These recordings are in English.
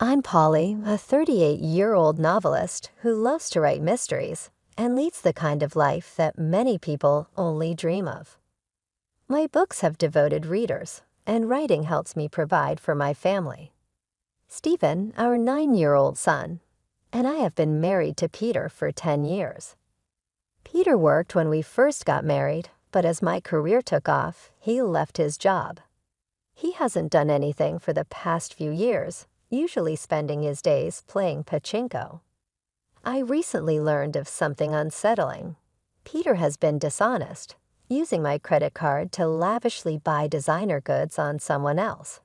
I'm Polly, a 38-year-old novelist who loves to write mysteries and leads the kind of life that many people only dream of. My books have devoted readers, and writing helps me provide for my family. Stephen, our 9-year-old son, and I have been married to Peter for 10 years. Peter worked when we first got married, but as my career took off, he left his job. He hasn't done anything for the past few years, usually spending his days playing pachinko. I recently learned of something unsettling. Peter has been dishonest, using my credit card to lavishly buy designer goods on someone else.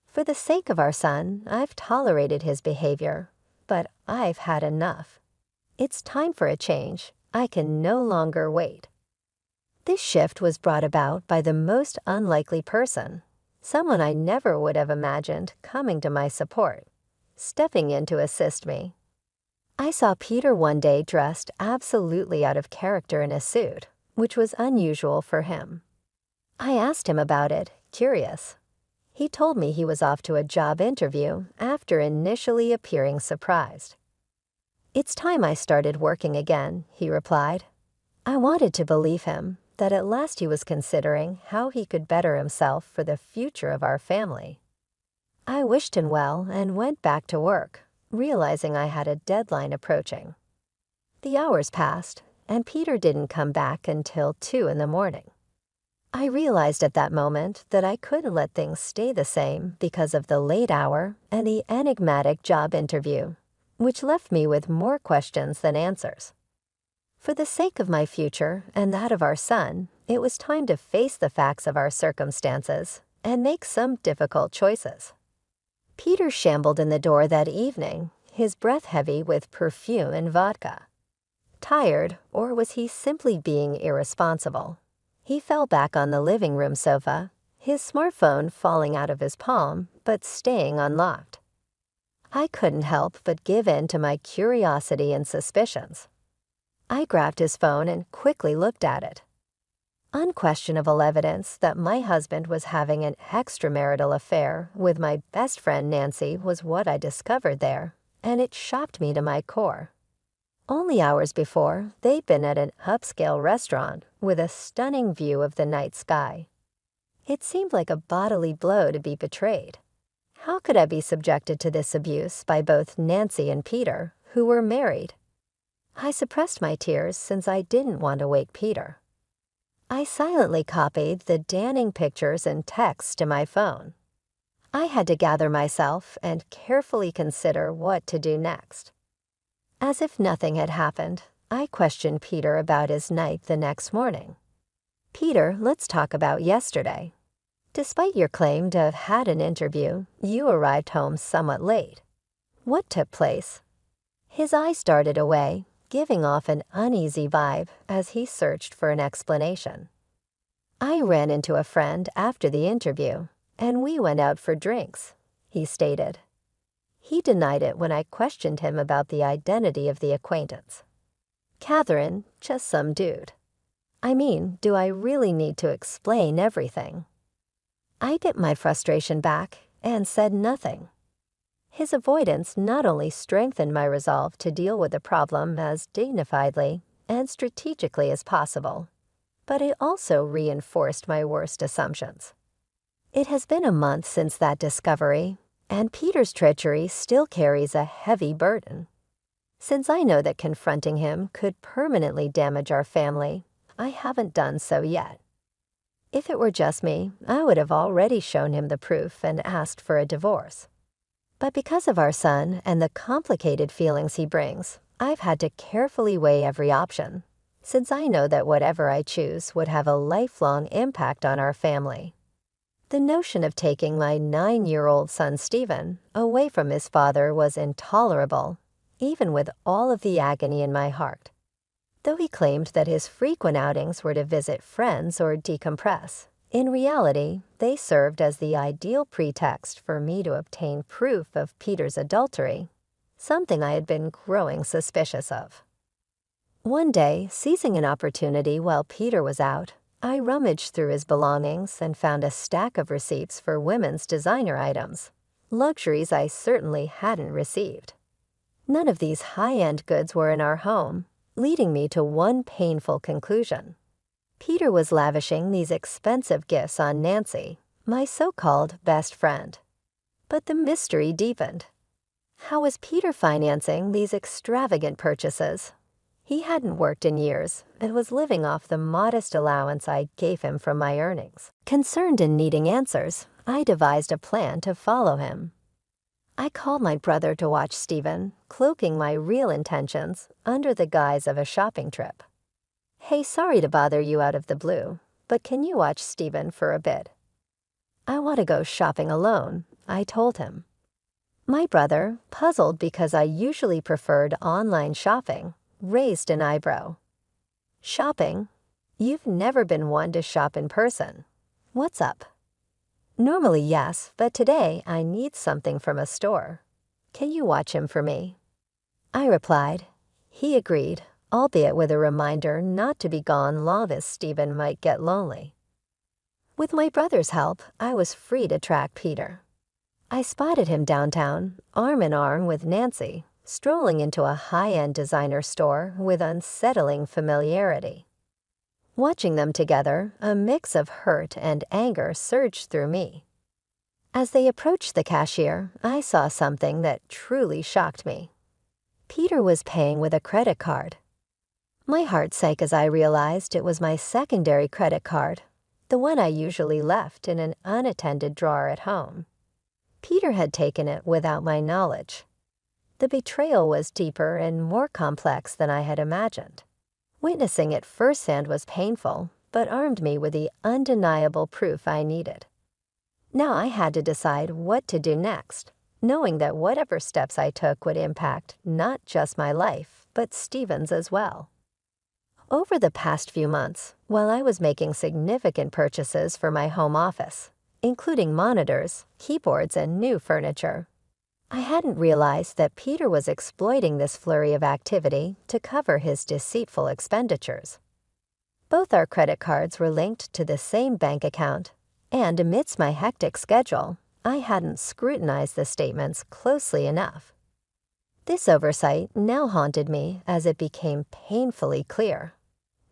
For the sake of our son, I've tolerated his behavior, but I've had enough. It's time for a change. I can no longer wait. This shift was brought about by the most unlikely person, someone I never would have imagined coming to my support, stepping in to assist me. I saw Peter one day dressed absolutely out of character in a suit, which was unusual for him. I asked him about it, curious. He told me he was off to a job interview after initially appearing surprised. "It's time I started working again," he replied. I wanted to believe him, that at last he was considering how he could better himself for the future of our family. I wished him well and went back to work, realizing I had a deadline approaching. The hours passed, and Peter didn't come back until 2 in the morning. I realized at that moment that I couldn't let things stay the same because of the late hour and the enigmatic job interview, which left me with more questions than answers. For the sake of my future and that of our son, it was time to face the facts of our circumstances and make some difficult choices. Peter shambled in the door that evening, his breath heavy with perfume and vodka. Tired, or was he simply being irresponsible? He fell back on the living room sofa, his smartphone falling out of his palm but staying unlocked. I couldn't help but give in to my curiosity and suspicions. I grabbed his phone and quickly looked at it. Unquestionable evidence that my husband was having an extramarital affair with my best friend Nancy was what I discovered there, and it shocked me to my core. Only hours before, they'd been at an upscale restaurant with a stunning view of the night sky. It seemed like a bodily blow to be betrayed. How could I be subjected to this abuse by both Nancy and Peter, who were married? I suppressed my tears since I didn't want to wake Peter. I silently copied the damning pictures and texts to my phone. I had to gather myself and carefully consider what to do next. As if nothing had happened, I questioned Peter about his night the next morning. "Peter, let's talk about yesterday. Despite your claim to have had an interview, you arrived home somewhat late. What took place?" His eyes darted away, giving off an uneasy vibe as he searched for an explanation. "I ran into a friend after the interview, and we went out for drinks," he stated. He denied it when I questioned him about the identity of the acquaintance. "Catherine, just some dude. I mean, do I really need to explain everything?" I dipped my frustration back and said nothing. His avoidance not only strengthened my resolve to deal with the problem as dignifiedly and strategically as possible, but it also reinforced my worst assumptions. It has been a month since that discovery, and Peter's treachery still carries a heavy burden. Since I know that confronting him could permanently damage our family, I haven't done so yet. If it were just me, I would have already shown him the proof and asked for a divorce. But because of our son and the complicated feelings he brings, I've had to carefully weigh every option, since I know that whatever I choose would have a lifelong impact on our family. The notion of taking my 9-year-old son Stephen away from his father was intolerable, even with all of the agony in my heart. Though he claimed that his frequent outings were to visit friends or decompress, in reality, they served as the ideal pretext for me to obtain proof of Peter's adultery, something I had been growing suspicious of. One day, seizing an opportunity while Peter was out, I rummaged through his belongings and found a stack of receipts for women's designer items, luxuries I certainly hadn't received. None of these high-end goods were in our home, leading me to one painful conclusion. Peter was lavishing these expensive gifts on Nancy, my so-called best friend. But the mystery deepened. How was Peter financing these extravagant purchases? He hadn't worked in years and was living off the modest allowance I gave him from my earnings. Concerned and needing answers, I devised a plan to follow him. I called my brother to watch Stephen, cloaking my real intentions under the guise of a shopping trip. "Hey, sorry to bother you out of the blue, but can you watch Stephen for a bit?" "I want to go shopping alone," I told him. My brother, puzzled because I usually preferred online shopping, raised an eyebrow. "Shopping? You've never been one to shop in person. What's up?" "Normally, yes, but today I need something from a store. Can you watch him for me?" I replied. He agreed, albeit with a reminder not to be gone long as Stephen might get lonely. With my brother's help, I was free to track Peter. I spotted him downtown, arm in arm with Nancy, strolling into a high-end designer store with unsettling familiarity. Watching them together, a mix of hurt and anger surged through me. As they approached the cashier, I saw something that truly shocked me. Peter was paying with a credit card. My heart sank as I realized it was my secondary credit card, the one I usually left in an unattended drawer at home. Peter had taken it without my knowledge. The betrayal was deeper and more complex than I had imagined. Witnessing it firsthand was painful, but armed me with the undeniable proof I needed. Now I had to decide what to do next, knowing that whatever steps I took would impact not just my life, but Stephen's as well. Over the past few months, while I was making significant purchases for my home office, including monitors, keyboards, and new furniture, I hadn't realized that Peter was exploiting this flurry of activity to cover his deceitful expenditures. Both our credit cards were linked to the same bank account, and amidst my hectic schedule, I hadn't scrutinized the statements closely enough. This oversight now haunted me as it became painfully clear.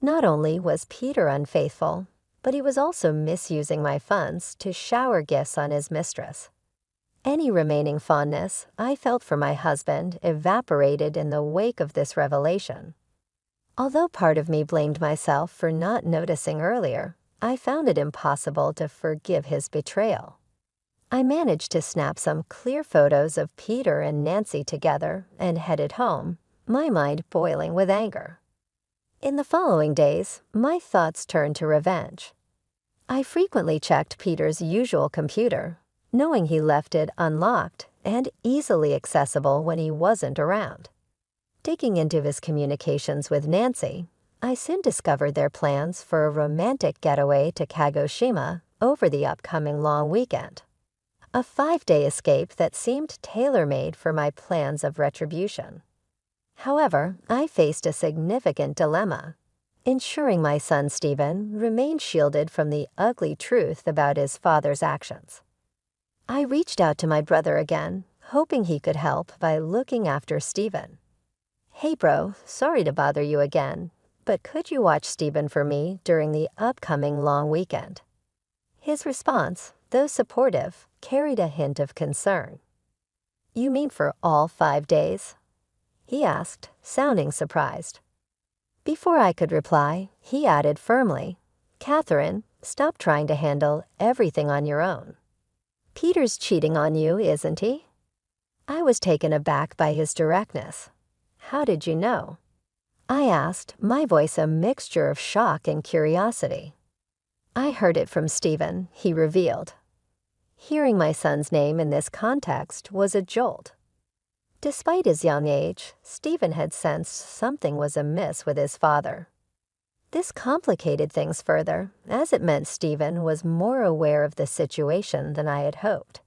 Not only was Peter unfaithful, but he was also misusing my funds to shower gifts on his mistress. Any remaining fondness I felt for my husband evaporated in the wake of this revelation. Although part of me blamed myself for not noticing earlier, I found it impossible to forgive his betrayal. I managed to snap some clear photos of Peter and Nancy together and headed home, my mind boiling with anger. In the following days, my thoughts turned to revenge. I frequently checked Peter's usual computer, knowing he left it unlocked and easily accessible when he wasn't around. Digging into his communications with Nancy, I soon discovered their plans for a romantic getaway to Kagoshima over the upcoming long weekend. A 5-day escape that seemed tailor-made for my plans of retribution. However, I faced a significant dilemma, ensuring my son Stephen remained shielded from the ugly truth about his father's actions. I reached out to my brother again, hoping he could help by looking after Stephen. "Hey bro, sorry to bother you again, but could you watch Stephen for me during the upcoming long weekend?" His response, though supportive, carried a hint of concern. "You mean for all 5 days?" he asked, sounding surprised. Before I could reply, he added firmly, "Catherine, stop trying to handle everything on your own. Peter's cheating on you, isn't he?" I was taken aback by his directness. "How did you know?" I asked, my voice a mixture of shock and curiosity. "I heard it from Stephen," he revealed. Hearing my son's name in this context was a jolt. Despite his young age, Stephen had sensed something was amiss with his father. This complicated things further, as it meant Stephen was more aware of the situation than I had hoped.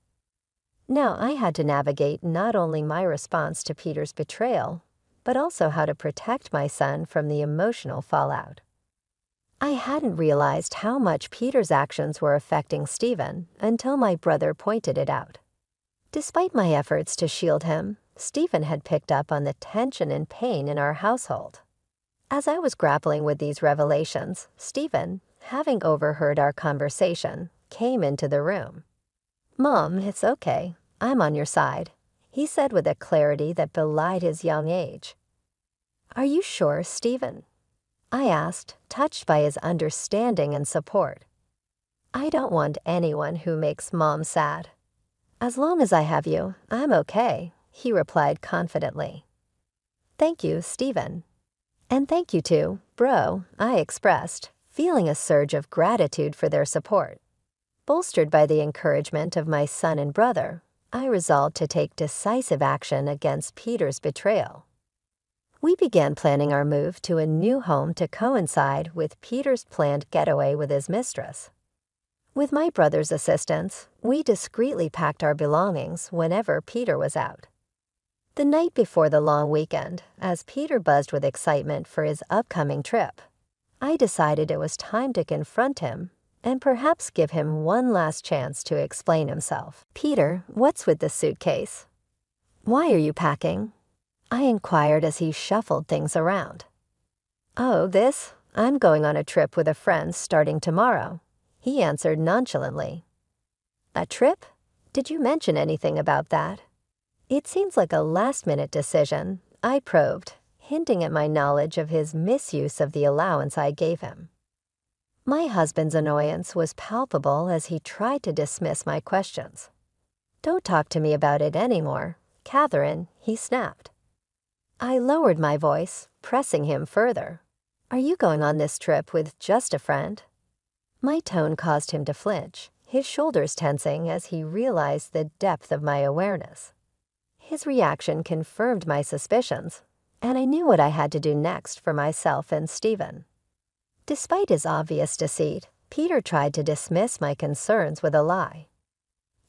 Now I had to navigate not only my response to Peter's betrayal, but also how to protect my son from the emotional fallout. I hadn't realized how much Peter's actions were affecting Stephen until my brother pointed it out. Despite my efforts to shield him, Stephen had picked up on the tension and pain in our household. As I was grappling with these revelations, Stephen, having overheard our conversation, came into the room. "Mom, it's okay. I'm on your side," he said with a clarity that belied his young age. "Are you sure, Stephen?" I asked, touched by his understanding and support. "I don't want anyone who makes Mom sad." "As long as I have you, I'm okay," he replied confidently. "Thank you, Stephen." "And thank you too, bro," I expressed, feeling a surge of gratitude for their support. Bolstered by the encouragement of my son and brother, I resolved to take decisive action against Peter's betrayal. We began planning our move to a new home to coincide with Peter's planned getaway with his mistress. With my brother's assistance, we discreetly packed our belongings whenever Peter was out. The night before the long weekend, as Peter buzzed with excitement for his upcoming trip, I decided it was time to confront him and perhaps give him one last chance to explain himself. "Peter, what's with this suitcase? Why are you packing?" I inquired as he shuffled things around. "Oh, this? I'm going on a trip with a friend starting tomorrow," he answered nonchalantly. "A trip? Did you mention anything about that?" "It seems like a last-minute decision," I probed, hinting at my knowledge of his misuse of the allowance I gave him. My husband's annoyance was palpable as he tried to dismiss my questions. "Don't talk to me about it anymore, Catherine," he snapped. I lowered my voice, pressing him further. "Are you going on this trip with just a friend?" My tone caused him to flinch, his shoulders tensing as he realized the depth of my awareness. His reaction confirmed my suspicions, and I knew what I had to do next for myself and Stephen. Despite his obvious deceit, Peter tried to dismiss my concerns with a lie.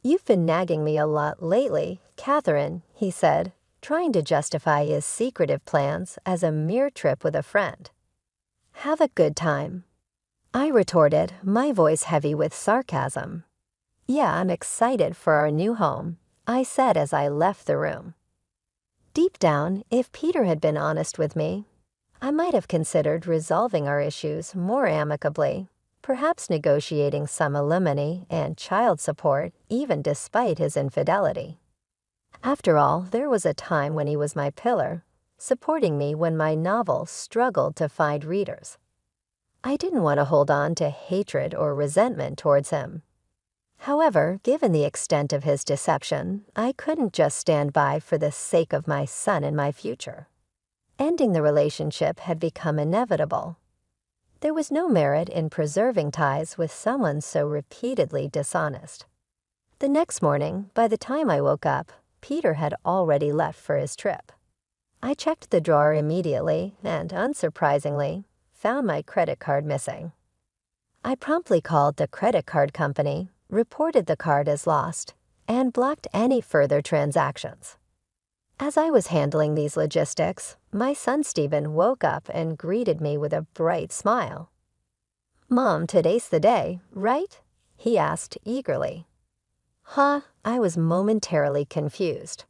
"You've been nagging me a lot lately, Catherine," he said, trying to justify his secretive plans as a mere trip with a friend. "Have a good time," I retorted, my voice heavy with sarcasm. "Yeah, I'm excited for our new home," I said as I left the room. Deep down, if Peter had been honest with me, I might have considered resolving our issues more amicably, perhaps negotiating some alimony and child support even despite his infidelity. After all, there was a time when he was my pillar, supporting me when my novel struggled to find readers. I didn't want to hold on to hatred or resentment towards him. However, given the extent of his deception, I couldn't just stand by for the sake of my son and my future. Ending the relationship had become inevitable. There was no merit in preserving ties with someone so repeatedly dishonest. The next morning, by the time I woke up, Peter had already left for his trip. I checked the drawer immediately and, unsurprisingly, found my credit card missing. I promptly called the credit card company, reported the card as lost, and blocked any further transactions. As I was handling these logistics, my son Stephen woke up and greeted me with a bright smile. "Mom, today's the day, right?" he asked eagerly. "Huh?" I was momentarily confused.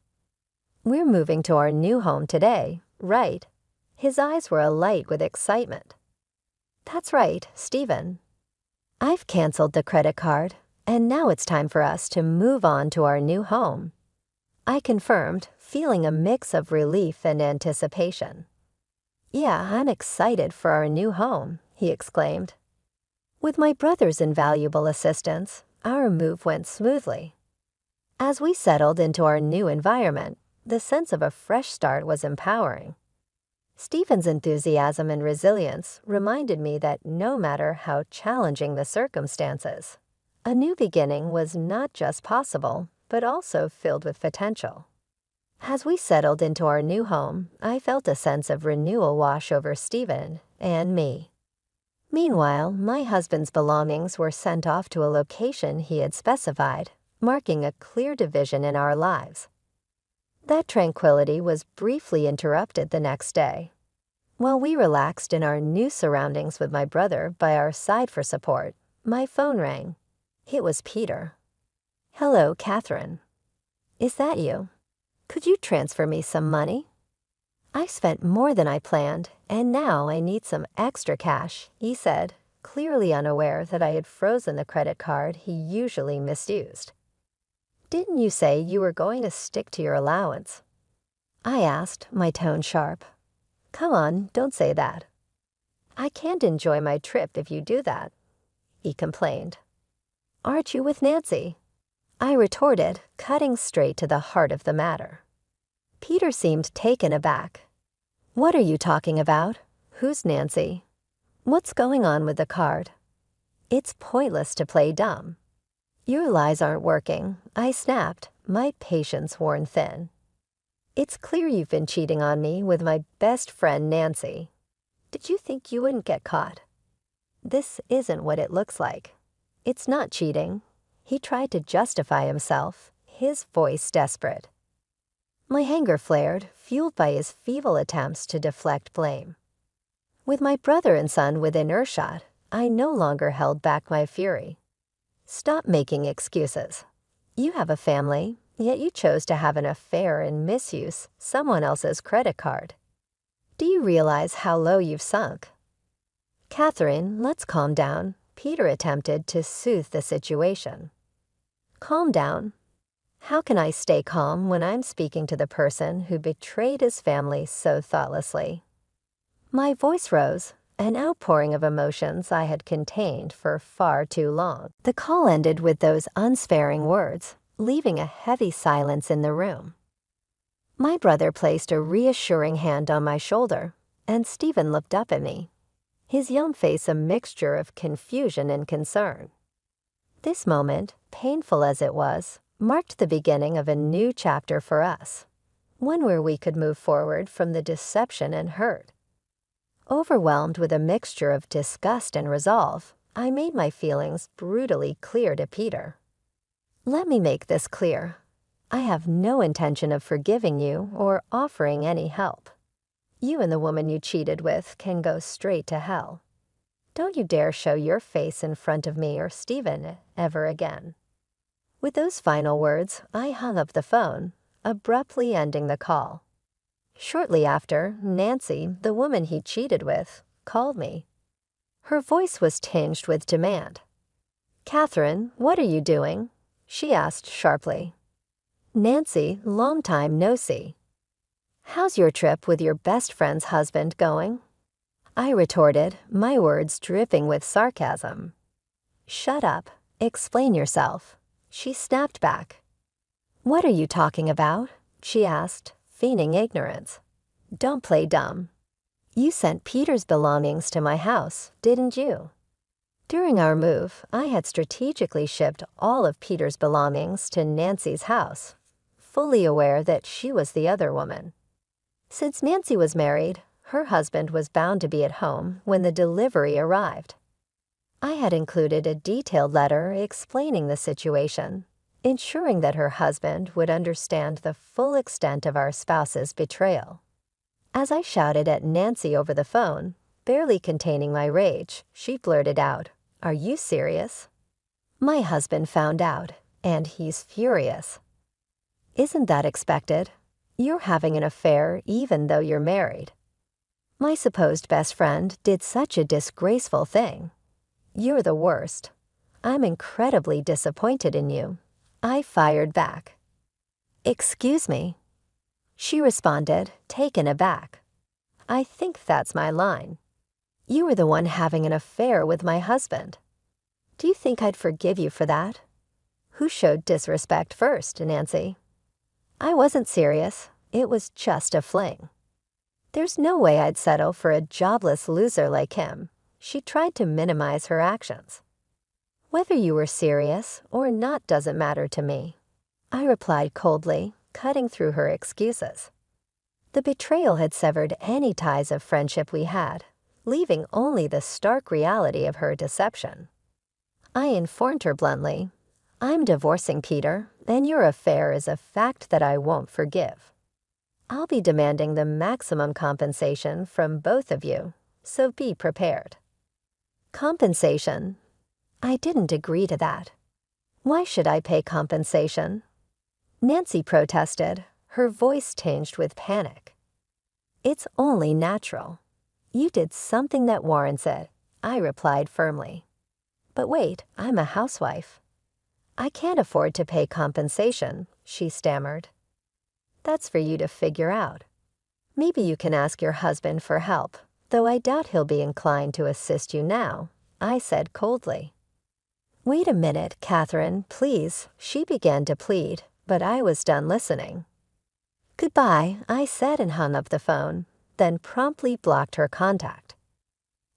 "We're moving to our new home today, right?" His eyes were alight with excitement. "That's right, Stephen. I've canceled the credit card, and now it's time for us to move on to our new home," I confirmed, feeling a mix of relief and anticipation. "Yeah, I'm excited for our new home," he exclaimed. With my brother's invaluable assistance, our move went smoothly. As we settled into our new environment, the sense of a fresh start was empowering. Stephen's enthusiasm and resilience reminded me that no matter how challenging the circumstances, a new beginning was not just possible, but also filled with potential. As we settled into our new home, I felt a sense of renewal wash over Stephen and me. Meanwhile, my husband's belongings were sent off to a location he had specified, marking a clear division in our lives. That tranquility was briefly interrupted the next day. While we relaxed in our new surroundings with my brother by our side for support, my phone rang. It was Peter. "Hello, Catherine." Is that you? Could you transfer me some money? I spent more than I planned, and now I need some extra cash, he said, clearly unaware that I had frozen the credit card he usually misused. Didn't you say you were going to stick to your allowance? I asked, my tone sharp. Come on, don't say that. I can't enjoy my trip if you do that, he complained. Aren't you with Nancy? I retorted, cutting straight to the heart of the matter. Peter seemed taken aback. What are you talking about? Who's Nancy? What's going on with the card? It's pointless to play dumb. Your lies aren't working, I snapped, my patience worn thin. It's clear you've been cheating on me with my best friend Nancy. Did you think you wouldn't get caught? This isn't what it looks like. It's not cheating. He tried to justify himself, his voice desperate. My anger flared, fueled by his feeble attempts to deflect blame. With my brother and son within earshot, I no longer held back my fury. Stop making excuses. You have a family, yet you chose to have an affair and misuse someone else's credit card. Do you realize how low you've sunk? Catherine, let's calm down, Peter attempted to soothe the situation. Calm down. How can I stay calm when I'm speaking to the person who betrayed his family so thoughtlessly? My voice rose, an outpouring of emotions I had contained for far too long. The call ended with those unsparing words, leaving a heavy silence in the room. My brother placed a reassuring hand on my shoulder, and Stephen looked up at me, his young face a mixture of confusion and concern. This moment, painful as it was, marked the beginning of a new chapter for us, one where we could move forward from the deception and hurt. Overwhelmed with a mixture of disgust and resolve, I made my feelings brutally clear to Peter. Let me make this clear. I have no intention of forgiving you or offering any help. You and the woman you cheated with can go straight to hell. Don't you dare show your face in front of me or Stephen ever again. With those final words, I hung up the phone, abruptly ending the call. Shortly after, Nancy, the woman he cheated with, called me. Her voice was tinged with demand. Catherine, what are you doing? She asked sharply. Nancy, long time no see. How's your trip with your best friend's husband going? I retorted, my words dripping with sarcasm. Shut up. Explain yourself. She snapped back. What are you talking about? She asked, feigning ignorance. Don't play dumb. You sent Peter's belongings to my house, didn't you? During our move, I had strategically shipped all of Peter's belongings to Nancy's house, fully aware that she was the other woman. Since Nancy was married, her husband was bound to be at home when the delivery arrived. I had included a detailed letter explaining the situation, ensuring that her husband would understand the full extent of our spouse's betrayal. As I shouted at Nancy over the phone, barely containing my rage, she blurted out, "Are you serious?" My husband found out, and he's furious. Isn't that expected? You're having an affair even though you're married. My supposed best friend did such a disgraceful thing. You're the worst. I'm incredibly disappointed in you. I fired back. Excuse me. She responded, taken aback. I think that's my line. You were the one having an affair with my husband. Do you think I'd forgive you for that? Who showed disrespect first, Nancy? I wasn't serious. It was just a fling. There's no way I'd settle for a jobless loser like him. She tried to minimize her actions. Whether you were serious or not doesn't matter to me, I replied coldly, cutting through her excuses. The betrayal had severed any ties of friendship we had, leaving only the stark reality of her deception. I informed her bluntly, I'm divorcing Peter, and your affair is a fact that I won't forgive. I'll be demanding the maximum compensation from both of you, so be prepared. Compensation? I didn't agree to that. Why should I pay compensation? Nancy protested, her voice tinged with panic. It's only natural. You did something that warrants it, I replied firmly. But wait, I'm a housewife. I can't afford to pay compensation, she stammered. That's for you to figure out. Maybe you can ask your husband for help, though I doubt he'll be inclined to assist you now, I said coldly. Wait a minute, Catherine, please, she began to plead, but I was done listening. Goodbye, I said and hung up the phone, then promptly blocked her contact.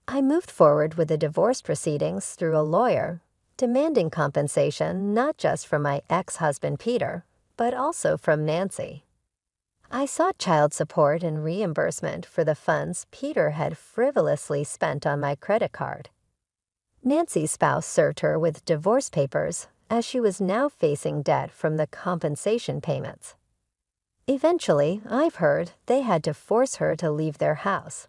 I moved forward with the divorce proceedings through a lawyer, demanding compensation not just from my ex-husband Peter, but also from Nancy. I sought child support and reimbursement for the funds Peter had frivolously spent on my credit card. Nancy's spouse served her with divorce papers, as she was now facing debt from the compensation payments. Eventually, I've heard, they had to force her to leave their house.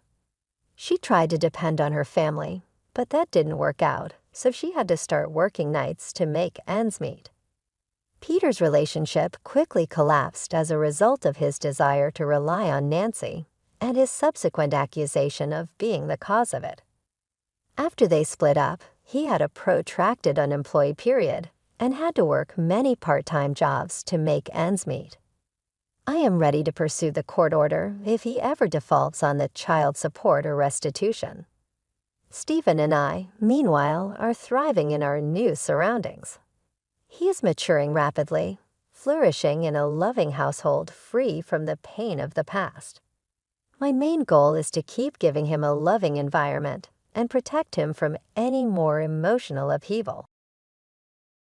She tried to depend on her family, but that didn't work out, so she had to start working nights to make ends meet. Peter's relationship quickly collapsed as a result of his desire to rely on Nancy and his subsequent accusation of being the cause of it. After they split up, he had a protracted unemployed period and had to work many part-time jobs to make ends meet. I am ready to pursue the court order if he ever defaults on the child support or restitution. Stephen and I, meanwhile, are thriving in our new surroundings. He is maturing rapidly, flourishing in a loving household free from the pain of the past. My main goal is to keep giving him a loving environment and protect him from any more emotional upheaval.